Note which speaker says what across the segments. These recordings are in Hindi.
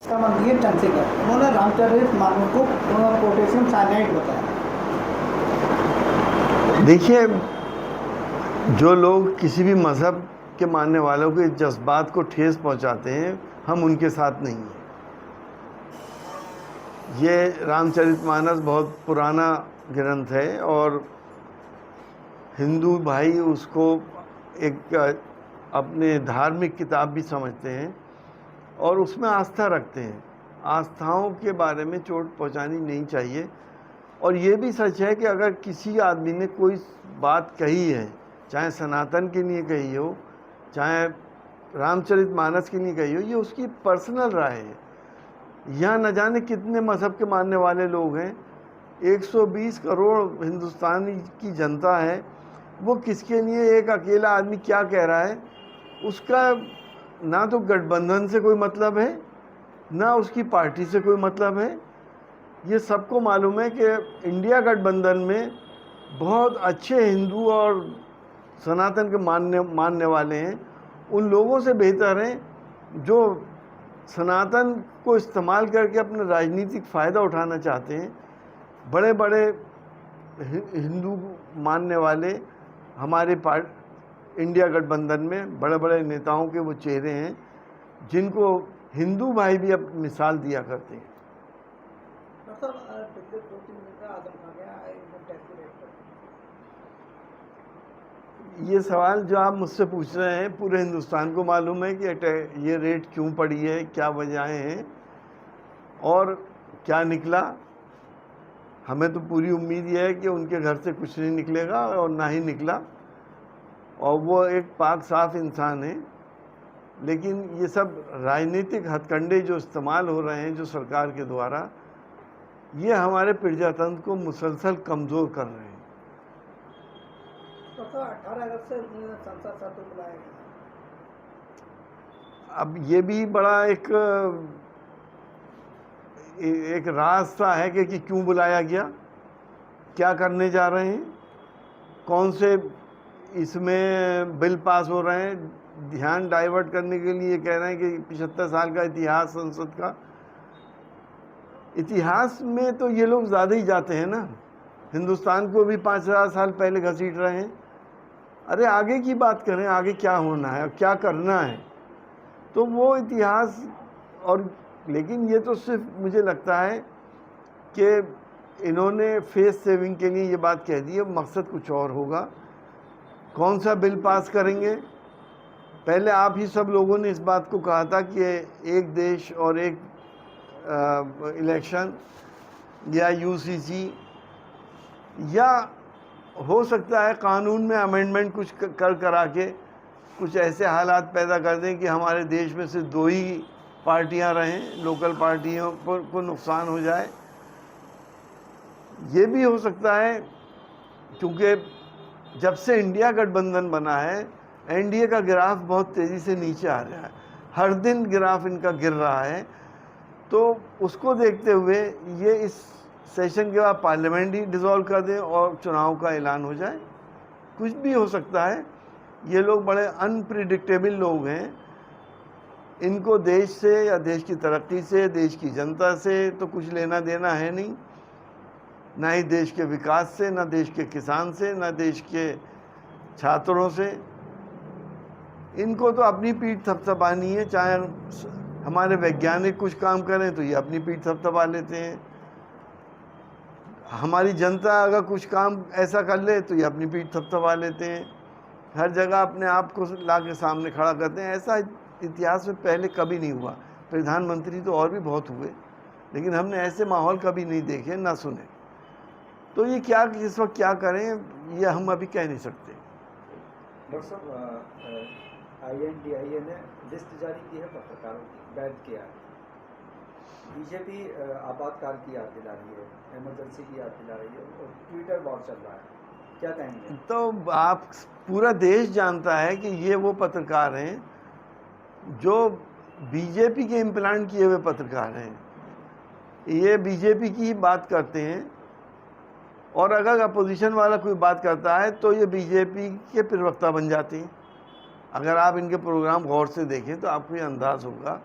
Speaker 1: रक्षा मंत्री चंद्रशेखर, उन्होंने रामचरित मानस को पोटेशियम साइनाइड बताया।
Speaker 2: देखिए, जो लोग किसी भी मज़हब के मानने वालों के जज्बात को ठेस पहुंचाते हैं, हम उनके साथ नहीं हैं। ये रामचरितमानस बहुत पुराना ग्रंथ है और हिंदू भाई उसको एक अपने धार्मिक किताब भी समझते हैं और उसमें आस्था रखते हैं। आस्थाओं के बारे में चोट पहुंचानी नहीं चाहिए। और ये भी सच है कि अगर किसी आदमी ने कोई बात कही है, चाहे सनातन के लिए कही हो, चाहे रामचरितमानस के लिए कही हो, ये उसकी पर्सनल राय है। यहाँ न जाने कितने मज़हब के मानने वाले लोग हैं, 120 करोड़ हिंदुस्तानी की जनता है। वो किसके लिए एक अकेला आदमी क्या कह रहा है, उसका ना तो गठबंधन से कोई मतलब है, ना उसकी पार्टी से कोई मतलब है। ये सबको मालूम है कि इंडिया गठबंधन में बहुत अच्छे हिंदू और सनातन के मानने वाले हैं। उन लोगों से बेहतर हैं जो सनातन को इस्तेमाल करके अपना राजनीतिक फ़ायदा उठाना चाहते हैं। बड़े बड़े हिंदू मानने वाले हमारे इंडिया गठबंधन में बड़े बड़े नेताओं के वो चेहरे हैं जिनको हिंदू भाई भी अब मिसाल दिया करते हैं। ये सवाल जो आप मुझसे पूछ रहे हैं, पूरे हिंदुस्तान को मालूम है कि ये रेट क्यों पड़ी है, क्या वजहें हैं और क्या निकला। हमें तो पूरी उम्मीद ये है कि उनके घर से कुछ नहीं निकलेगा और ना ही निकला, और वो एक पाक साफ इंसान है। लेकिन ये सब राजनीतिक हथकंडे जो इस्तेमाल हो रहे हैं जो सरकार के द्वारा, ये हमारे प्रजातंत्र को मुसलसल कमज़ोर कर रहे हैं।
Speaker 1: तो 18 अगस्त से संसद सत्र बुलाया गया।
Speaker 2: अब ये भी बड़ा एक राज सा है कि क्यों बुलाया गया, क्या करने जा रहे हैं, कौन से इसमें बिल पास हो रहे हैं। ध्यान डाइवर्ट करने के लिए कह रहे हैं कि 75 साल का इतिहास संसद का। इतिहास में तो ये लोग ज़्यादा ही जाते हैं ना, हिंदुस्तान को भी 5000 साल पहले घसीट रहे हैं। अरे आगे की बात करें, आगे क्या होना है और क्या करना है, तो वो इतिहास। और लेकिन ये तो सिर्फ मुझे लगता है कि इन्होंने फेस सेविंग के लिए ये बात कह दी है, मकसद कुछ और होगा। कौन सा बिल पास करेंगे, पहले आप ही सब लोगों ने इस बात को कहा था कि एक देश और एक इलेक्शन या यूसीसी, या हो सकता है कानून में अमेंडमेंट कुछ करा के कुछ ऐसे हालात पैदा कर दें कि हमारे देश में सिर्फ 2 ही पार्टियां रहें, लोकल पार्टियों को नुकसान हो जाए। ये भी हो सकता है, क्योंकि जब से इंडिया गठबंधन बना है एनडीए का ग्राफ बहुत तेज़ी से नीचे आ रहा है, हर दिन ग्राफ इनका गिर रहा है। तो उसको देखते हुए ये इस सेशन के बाद पार्लियामेंट ही डिसॉल्व कर दें और चुनाव का ऐलान हो जाए। कुछ भी हो सकता है। ये लोग बड़े अनप्रिडिक्टेबल लोग हैं, इनको देश से या देश की तरक्की से, देश की जनता से तो कुछ लेना देना है नहीं, ना ही देश के विकास से, ना देश के किसान से, ना देश के छात्रों से। इनको तो अपनी पीठ थपथपानी है। चाहे हमारे वैज्ञानिक कुछ काम करें तो ये अपनी पीठ थपथपा लेते हैं, हमारी जनता अगर कुछ काम ऐसा कर ले तो ये अपनी पीठ थपथपा लेते हैं। हर जगह अपने आप को ला के सामने खड़ा करते हैं। ऐसा इतिहास में पहले कभी नहीं हुआ। प्रधानमंत्री तो और भी बहुत हुए, लेकिन हमने ऐसे माहौल कभी नहीं देखे, ना सुने। तो ये क्या इस वक्त क्या करें, ये हम अभी कह नहीं सकते।
Speaker 3: डॉक्टर साहब, INDIA ने लिस्ट जारी की है पत्रकारों की, बैन किया है। बीजेपी आपातकाल की याद दिला रही है, इमरजेंसी की याद दिला रही है और ट्विटर वॉर चल रहा है, क्या कहेंगे?
Speaker 2: तो आप, पूरा देश जानता है कि ये वो पत्रकार हैं जो बीजेपी के इम्प्लांट किए हुए पत्रकार हैं। ये बीजेपी की ही बात करते हैं, और अगर अपोजिशन वाला कोई बात करता है तो ये बीजेपी के प्रवक्ता बन जाते हैं। अगर आप इनके प्रोग्राम गौर से देखें तो आपको ये अंदाज़ होगा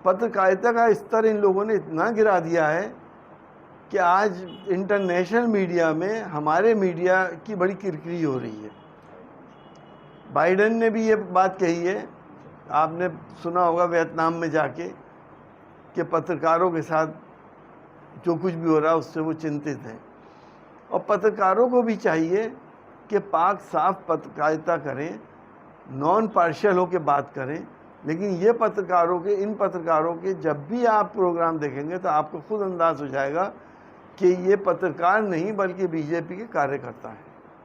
Speaker 2: पत्रकारिता का स्तर इन लोगों ने इतना गिरा दिया है कि आज इंटरनेशनल मीडिया में हमारे मीडिया की बड़ी किरकिरी हो रही है। बाइडेन ने भी ये बात कही है, आपने सुना होगा वियतनाम में जाके, कि पत्रकारों के साथ जो कुछ भी हो रहा है उससे वो चिंतित हैं। और पत्रकारों को भी चाहिए कि पाक साफ पत्रकारिता करें, नॉन पार्शियल होकर बात करें। लेकिन इन पत्रकारों के जब भी आप प्रोग्राम देखेंगे तो आपको खुद अंदाज हो जाएगा कि ये पत्रकार नहीं बल्कि बीजेपी के कार्यकर्ता हैं।